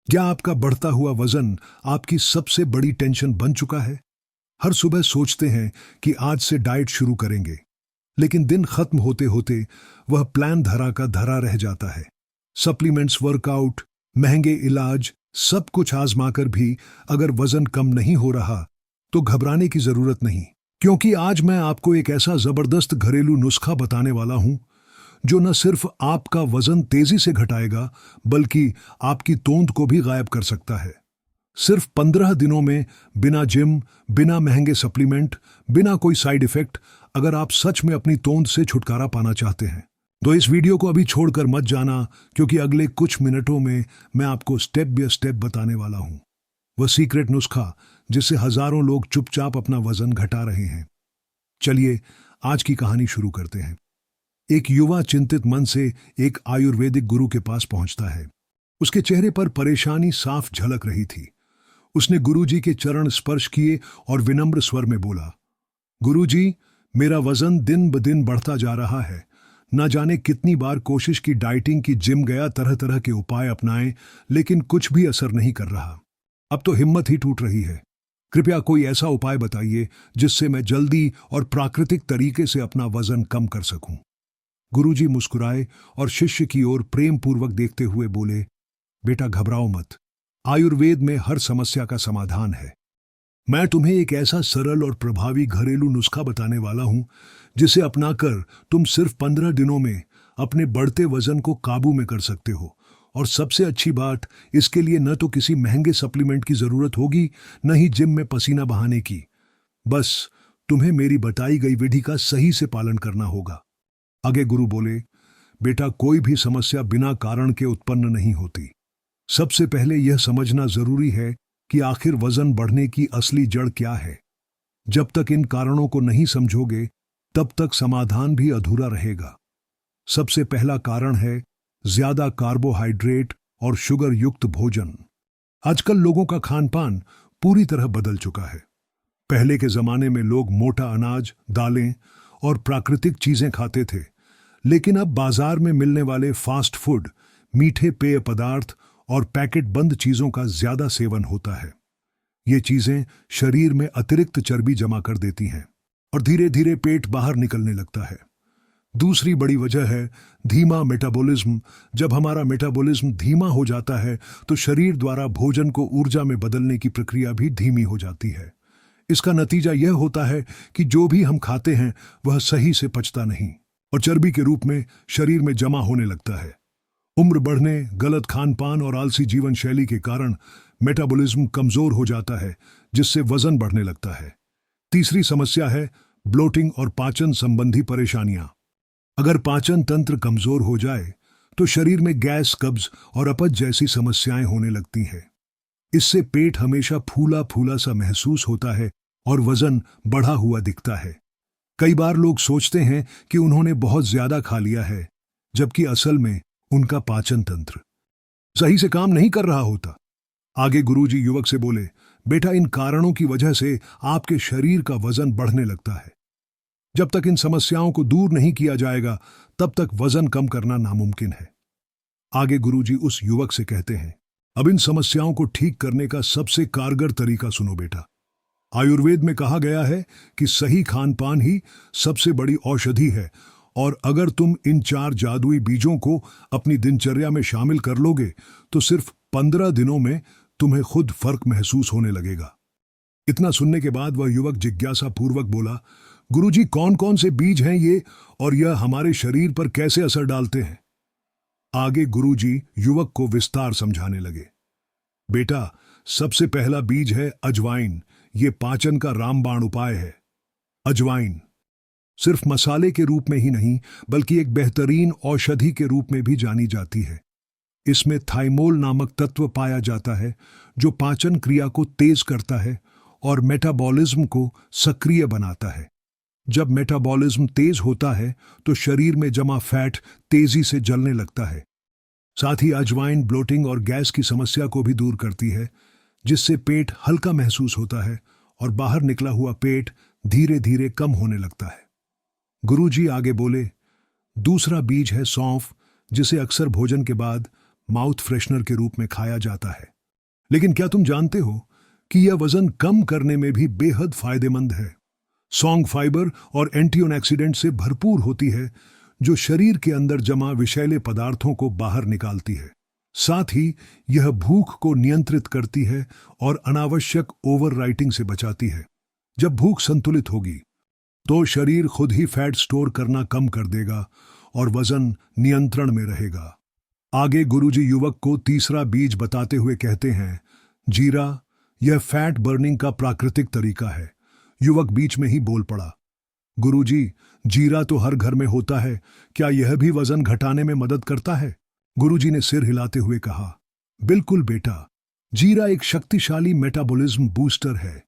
क्या आपका बढ़ता हुआ वजन आपकी सबसे बड़ी टेंशन बन चुका है? हर सुबह सोचते हैं कि आज से डाइट शुरू करेंगे, लेकिन दिन खत्म होते होते वह प्लान धरा का धरा रह जाता है। सप्लीमेंट्स, वर्कआउट, महंगे इलाज, सब कुछ आजमाकर भी अगर वजन कम नहीं हो रहा तो घबराने की जरूरत नहीं, क्योंकि आज मैं आपको एक ऐसा जबरदस्त घरेलू नुस्खा बताने वाला हूं जो न सिर्फ आपका वजन तेजी से घटाएगा बल्कि आपकी तोंद को भी गायब कर सकता है। सिर्फ 15 दिनों में, बिना जिम, बिना महंगे सप्लीमेंट, बिना कोई साइड इफेक्ट, अगर आप सच में अपनी तोंद से छुटकारा पाना चाहते हैं तो इस वीडियो को अभी छोड़कर मत जाना, क्योंकि अगले कुछ मिनटों में मैं आपको स्टेप बाय स्टेप बताने वाला हूं वह सीक्रेट नुस्खा जिससे हजारों लोग चुपचाप अपना वजन घटा रहे हैं। चलिए आज की कहानी शुरू करते हैं। एक युवा चिंतित मन से एक आयुर्वेदिक गुरु के पास पहुंचता है। उसके चेहरे पर परेशानी साफ झलक रही थी। उसने गुरुजी के चरण स्पर्श किए और विनम्र स्वर में बोला, गुरुजी, मेरा वजन दिन ब दिन बढ़ता जा रहा है। न जाने कितनी बार कोशिश की, डाइटिंग की, जिम गया, तरह तरह के उपाय अपनाए, लेकिन कुछ भी असर नहीं कर रहा। अब तो हिम्मत ही टूट रही है। कृपया कोई ऐसा उपाय बताइए जिससे मैं जल्दी और प्राकृतिक तरीके से अपना वजन कम कर सकूं। गुरुजी मुस्कुराए और शिष्य की ओर प्रेम पूर्वक देखते हुए बोले, बेटा घबराओ मत, आयुर्वेद में हर समस्या का समाधान है। मैं तुम्हें एक ऐसा सरल और प्रभावी घरेलू नुस्खा बताने वाला हूं जिसे अपनाकर तुम सिर्फ 15 दिनों में अपने बढ़ते वजन को काबू में कर सकते हो। और सबसे अच्छी बात, इसके लिए न तो किसी महंगे सप्लीमेंट की जरूरत होगी, न ही जिम में पसीना बहाने की। बस तुम्हें मेरी बताई गई विधि का सही से पालन करना होगा। आगे गुरु बोले, बेटा, कोई भी समस्या बिना कारण के उत्पन्न नहीं होती। सबसे पहले यह समझना जरूरी है कि आखिर वजन बढ़ने की असली जड़ क्या है। जब तक इन कारणों को नहीं समझोगे तब तक समाधान भी अधूरा रहेगा। सबसे पहला कारण है ज्यादा कार्बोहाइड्रेट और शुगर युक्त भोजन। आजकल लोगों का खान पान पूरी तरह बदल चुका है। पहले के जमाने में लोग मोटा अनाज, दालें और प्राकृतिक चीजें खाते थे, लेकिन अब बाजार में मिलने वाले फास्ट फूड, मीठे पेय पदार्थ और पैकेट बंद चीजों का ज्यादा सेवन होता है। ये चीजें शरीर में अतिरिक्त चर्बी जमा कर देती हैं और धीरे धीरे पेट बाहर निकलने लगता है। दूसरी बड़ी वजह है धीमा मेटाबॉलिज्म। जब हमारा मेटाबॉलिज्म धीमा हो जाता है तो शरीर द्वारा भोजन को ऊर्जा में बदलने की प्रक्रिया भी धीमी हो जाती है। इसका नतीजा यह होता है कि जो भी हम खाते हैं वह सही से पचता नहीं और चर्बी के रूप में शरीर में जमा होने लगता है। उम्र बढ़ने, गलत खान पान और आलसी जीवन शैली के कारण मेटाबॉलिज्म कमजोर हो जाता है, जिससे वजन बढ़ने लगता है। तीसरी समस्या है ब्लोटिंग और पाचन संबंधी परेशानियां। अगर पाचन तंत्र कमजोर हो जाए तो शरीर में गैस, कब्ज और अपच जैसी समस्याएं होने लगती हैं। इससे पेट हमेशा फूला फूला सा महसूस होता है और वजन बढ़ा हुआ दिखता है। कई बार लोग सोचते हैं कि उन्होंने बहुत ज्यादा खा लिया है, जबकि असल में उनका पाचन तंत्र सही से काम नहीं कर रहा होता। आगे गुरुजी युवक से बोले, बेटा, इन कारणों की वजह से आपके शरीर का वजन बढ़ने लगता है। जब तक इन समस्याओं को दूर नहीं किया जाएगा तब तक वजन कम करना नामुमकिन है। आगे गुरुजी उस युवक से कहते हैं, अब इन समस्याओं को ठीक करने का सबसे कारगर तरीका सुनो बेटा। आयुर्वेद में कहा गया है कि सही खान पान ही सबसे बड़ी औषधि है, और अगर तुम इन 4 जादुई बीजों को अपनी दिनचर्या में शामिल कर लोगे तो सिर्फ 15 दिनों में तुम्हें खुद फर्क महसूस होने लगेगा। इतना सुनने के बाद वह युवक जिज्ञासा पूर्वक बोला, गुरुजी, कौन कौन से बीज हैं ये, और यह हमारे शरीर पर कैसे असर डालते हैं? आगे गुरुजी युवक को विस्तार समझाने लगे। बेटा, सबसे पहला बीज है अजवाइन। ये पाचन का रामबाण उपाय है। अजवाइन सिर्फ मसाले के रूप में ही नहीं बल्कि एक बेहतरीन औषधि के रूप में भी जानी जाती है। इसमें थाइमोल नामक तत्व पाया जाता है जो पाचन क्रिया को तेज करता है और मेटाबॉलिज्म को सक्रिय बनाता है। जब मेटाबॉलिज्म तेज होता है तो शरीर में जमा फैट तेजी से जलने लगता है। साथ ही अजवाइन ब्लोटिंग और गैस की समस्या को भी दूर करती है, जिससे पेट हल्का महसूस होता है और बाहर निकला हुआ पेट धीरे धीरे कम होने लगता है। गुरुजी आगे बोले, दूसरा बीज है सौंफ, जिसे अक्सर भोजन के बाद माउथ फ्रेशनर के रूप में खाया जाता है। लेकिन क्या तुम जानते हो कि यह वजन कम करने में भी बेहद फायदेमंद है। सॉन्ग फाइबर और एंटीऑक्सीडेंट से भरपूर होती है, जो शरीर के अंदर जमा विषैले पदार्थों को बाहर निकालती है। साथ ही यह भूख को नियंत्रित करती है और अनावश्यक ओवरराइटिंग से बचाती है। जब भूख संतुलित होगी तो शरीर खुद ही फैट स्टोर करना कम कर देगा और वजन नियंत्रण में रहेगा। आगे गुरुजी युवक को तीसरा बीज बताते हुए कहते हैं, जीरा यह फैट बर्निंग का प्राकृतिक तरीका है। युवक बीच में ही बोल पड़ा, गुरुजी, जीरा तो हर घर में होता है, क्या यह भी वजन घटाने में मदद करता है? गुरुजी ने सिर हिलाते हुए कहा, बिल्कुल बेटा, जीरा एक शक्तिशाली मेटाबॉलिज्म बूस्टर है।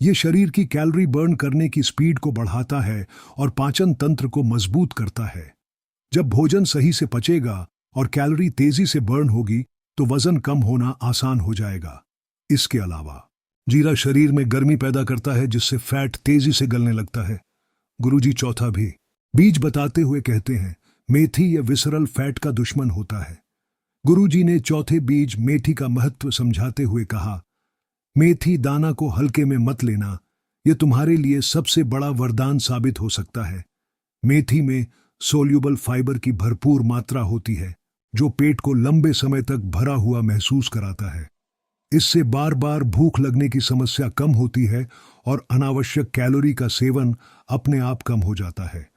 यह शरीर की कैलोरी बर्न करने की स्पीड को बढ़ाता है और पाचन तंत्र को मजबूत करता है। जब भोजन सही से पचेगा और कैलोरी तेजी से बर्न होगी तो वजन कम होना आसान हो जाएगा। इसके अलावा जीरा शरीर में गर्मी पैदा करता है, जिससे फैट तेजी से गलने लगता है। गुरुजी चौथा भी बीज बताते हुए कहते हैं, मेथी या विसरल फैट का दुश्मन होता है। गुरुजी ने चौथे बीज मेथी का महत्व समझाते हुए कहा, मेथी दाना को हल्के में मत लेना, यह तुम्हारे लिए सबसे बड़ा वरदान साबित हो सकता है। मेथी में सोल्यूबल फाइबर की भरपूर मात्रा होती है, जो पेट को लंबे समय तक भरा हुआ महसूस कराता है। इससे बार बार भूख लगने की समस्या कम होती है और अनावश्यक कैलोरी का सेवन अपने आप कम हो जाता है।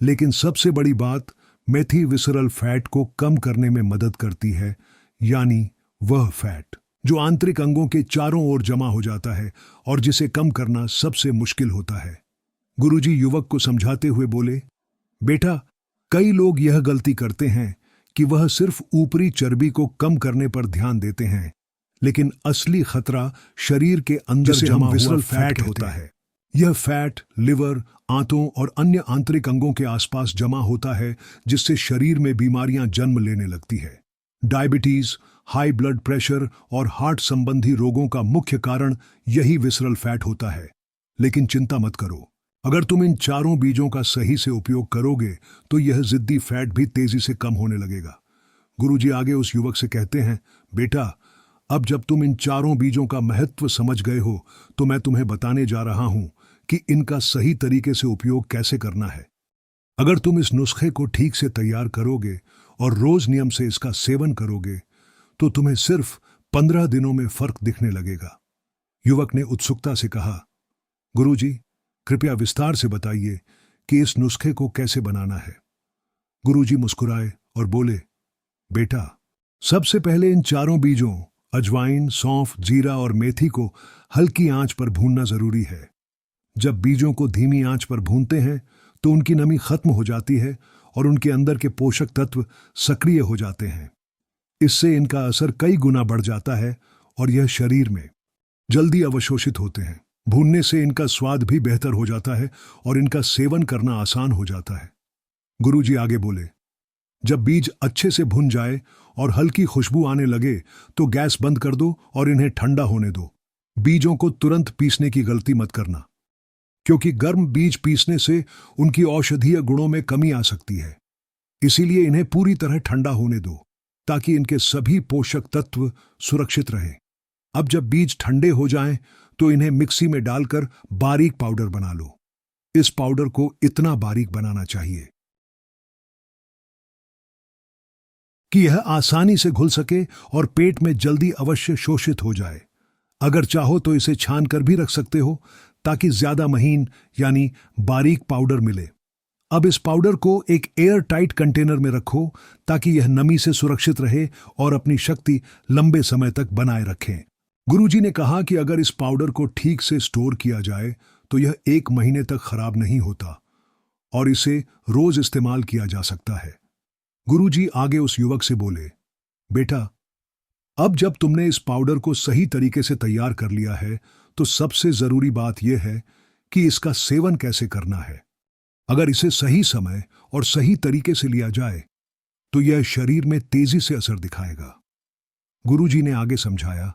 लेकिन सबसे बड़ी बात, मेथी विसरल फैट को कम करने में मदद करती है, यानी वह फैट जो आंतरिक अंगों के चारों ओर जमा हो जाता है और जिसे कम करना सबसे मुश्किल होता है। गुरुजी युवक को समझाते हुए बोले, बेटा, कई लोग यह गलती करते हैं कि वह सिर्फ ऊपरी चर्बी को कम करने पर ध्यान देते हैं, लेकिन असली खतरा शरीर के अंदर जमा हुआ फैट होता है। यह फैट लिवर, आंतों और अन्य आंतरिक अंगों के आसपास जमा होता है, जिससे शरीर में बीमारियां जन्म लेने लगती है। डायबिटीज, हाई ब्लड प्रेशर और हार्ट संबंधी रोगों का मुख्य कारण यही विसरल फैट होता है। लेकिन चिंता मत करो, अगर तुम इन चारों बीजों का सही से उपयोग करोगे तो यह जिद्दी फैट भी तेजी से कम होने लगेगा। गुरुजी आगे उस युवक से कहते हैं, बेटा, अब जब तुम इन चारों बीजों का महत्व समझ गए हो तो मैं तुम्हें बताने जा रहा हूं कि इनका सही तरीके से उपयोग कैसे करना है। अगर तुम इस नुस्खे को ठीक से तैयार करोगे और रोज नियम से इसका सेवन करोगे तो तुम्हें सिर्फ 15 दिनों में फर्क दिखने लगेगा। युवक ने उत्सुकता से कहा, गुरुजी, कृपया विस्तार से बताइए कि इस नुस्खे को कैसे बनाना है। गुरुजी मुस्कुराए और बोले, बेटा, सबसे पहले इन चारों बीजों अजवाइन, सौंफ, जीरा और मेथी को हल्की आंच पर भूनना जरूरी है। जब बीजों को धीमी आंच पर भूनते हैं तो उनकी नमी खत्म हो जाती है और उनके अंदर के पोषक तत्व सक्रिय हो जाते हैं। इससे इनका असर कई गुना बढ़ जाता है और यह शरीर में जल्दी अवशोषित होते हैं। भूनने से इनका स्वाद भी बेहतर हो जाता है और इनका सेवन करना आसान हो जाता है। गुरुजी आगे बोले, जब बीज अच्छे से भुन जाए और हल्की खुशबू आने लगे तो गैस बंद कर दो और इन्हें ठंडा होने दो। बीजों को तुरंत पीसने की गलती मत करना, क्योंकि गर्म बीज पीसने से उनकी औषधीय गुणों में कमी आ सकती है। इसीलिए इन्हें पूरी तरह ठंडा होने दो ताकि इनके सभी पोषक तत्व सुरक्षित रहें। अब जब बीज ठंडे हो जाएं तो इन्हें मिक्सी में डालकर बारीक पाउडर बना लो। इस पाउडर को इतना बारीक बनाना चाहिए कि यह आसानी से घुल सके और पेट में जल्दी अवश्य शोषित हो जाए। अगर चाहो तो इसे छान कर भी रख सकते हो ताकि ज्यादा महीन यानी बारीक पाउडर मिले। अब इस पाउडर को एक एयर टाइट कंटेनर में रखो ताकि यह नमी से सुरक्षित रहे और अपनी शक्ति लंबे समय तक बनाए रखें। गुरुजी ने कहा कि अगर इस पाउडर को ठीक से स्टोर किया जाए तो यह 1 महीने तक खराब नहीं होता और इसे रोज इस्तेमाल किया जा सकता है। गुरुजी आगे उस युवक से बोले, बेटा, अब जब तुमने इस पाउडर को सही तरीके से तैयार कर लिया है तो सबसे जरूरी बात यह है कि इसका सेवन कैसे करना है। अगर इसे सही समय और सही तरीके से लिया जाए तो यह शरीर में तेजी से असर दिखाएगा। गुरुजी ने आगे समझाया,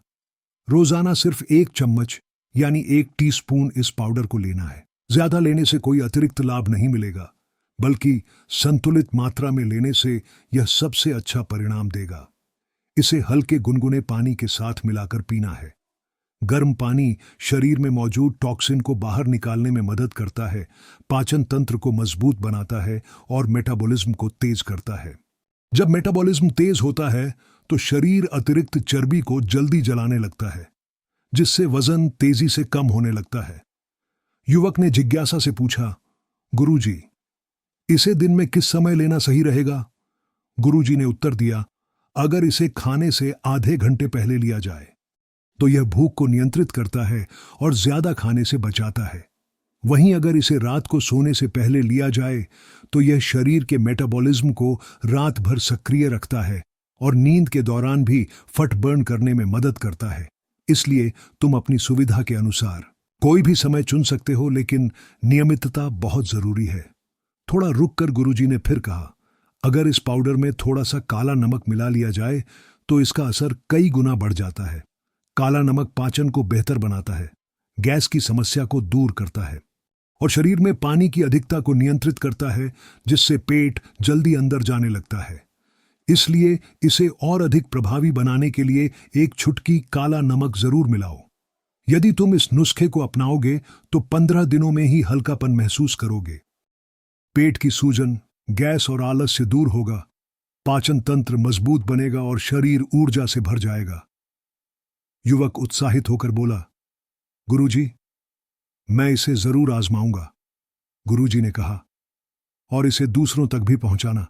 रोजाना सिर्फ 1 चम्मच यानी 1 टीस्पून इस पाउडर को लेना है। ज्यादा लेने से कोई अतिरिक्त लाभ नहीं मिलेगा, बल्कि संतुलित मात्रा में लेने से यह सबसे अच्छा परिणाम देगा। इसे हल्के गुनगुने पानी के साथ मिलाकर पीना है। गर्म पानी शरीर में मौजूद टॉक्सिन को बाहर निकालने में मदद करता है, पाचन तंत्र को मजबूत बनाता है और मेटाबॉलिज्म को तेज करता है। जब मेटाबॉलिज्म तेज होता है तो शरीर अतिरिक्त चर्बी को जल्दी जलाने लगता है, जिससे वजन तेजी से कम होने लगता है। युवक ने जिज्ञासा से पूछा, गुरुजी, इसे दिन में किस समय लेना सही रहेगा? गुरुजी ने उत्तर दिया, अगर इसे खाने से आधे घंटे पहले लिया जाए तो यह भूख को नियंत्रित करता है और ज्यादा खाने से बचाता है। वहीं अगर इसे रात को सोने से पहले लिया जाए तो यह शरीर के मेटाबॉलिज्म को रात भर सक्रिय रखता है और नींद के दौरान भी फट बर्न करने में मदद करता है। इसलिए तुम अपनी सुविधा के अनुसार कोई भी समय चुन सकते हो, लेकिन नियमितता बहुत जरूरी है। थोड़ा रुककर गुरुजी ने फिर कहा, अगर इस पाउडर में थोड़ा सा काला नमक मिला लिया जाए तो इसका असर कई गुना बढ़ जाता है। काला नमक पाचन को बेहतर बनाता है, गैस की समस्या को दूर करता है और शरीर में पानी की अधिकता को नियंत्रित करता है, जिससे पेट जल्दी अंदर जाने लगता है। इसलिए इसे और अधिक प्रभावी बनाने के लिए एक चुटकी काला नमक जरूर मिलाओ। यदि तुम इस नुस्खे को अपनाओगे तो 15 दिनों में ही हल्कापन महसूस करोगे। पेट की सूजन, गैस और आलस से दूर होगा, पाचन तंत्र मजबूत बनेगा और शरीर ऊर्जा से भर जाएगा। युवक उत्साहित होकर बोला, गुरुजी, मैं इसे जरूर आजमाऊंगा। गुरुजी ने कहा, और इसे दूसरों तक भी पहुंचाना,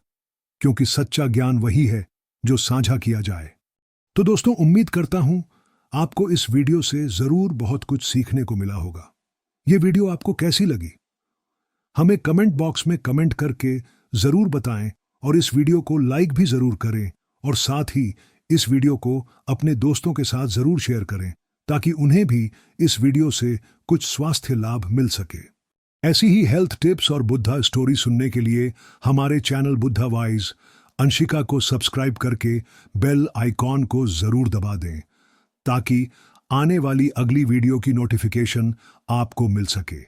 क्योंकि सच्चा ज्ञान वही है जो साझा किया जाए। तो दोस्तों, उम्मीद करता हूं आपको इस वीडियो से जरूर बहुत कुछ सीखने को मिला होगा। यह वीडियो आपको कैसी लगी हमें कमेंट बॉक्स में कमेंट करके जरूर बताएं और इस वीडियो को लाइक भी जरूर करें और साथ ही इस वीडियो को अपने दोस्तों के साथ जरूर शेयर करें ताकि उन्हें भी इस वीडियो से कुछ स्वास्थ्य लाभ मिल सके। ऐसी ही हेल्थ टिप्स और बुद्धा स्टोरी सुनने के लिए हमारे चैनल बुद्धा वाइज अंशिका को सब्सक्राइब करके बेल आइकॉन को जरूर दबा दें ताकि आने वाली अगली वीडियो की नोटिफिकेशन आपको मिल सके।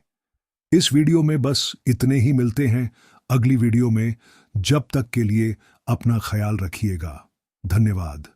इस वीडियो में बस इतने ही, मिलते हैं अगली वीडियो में। जब तक के लिए अपना ख्याल रखिएगा। धन्यवाद।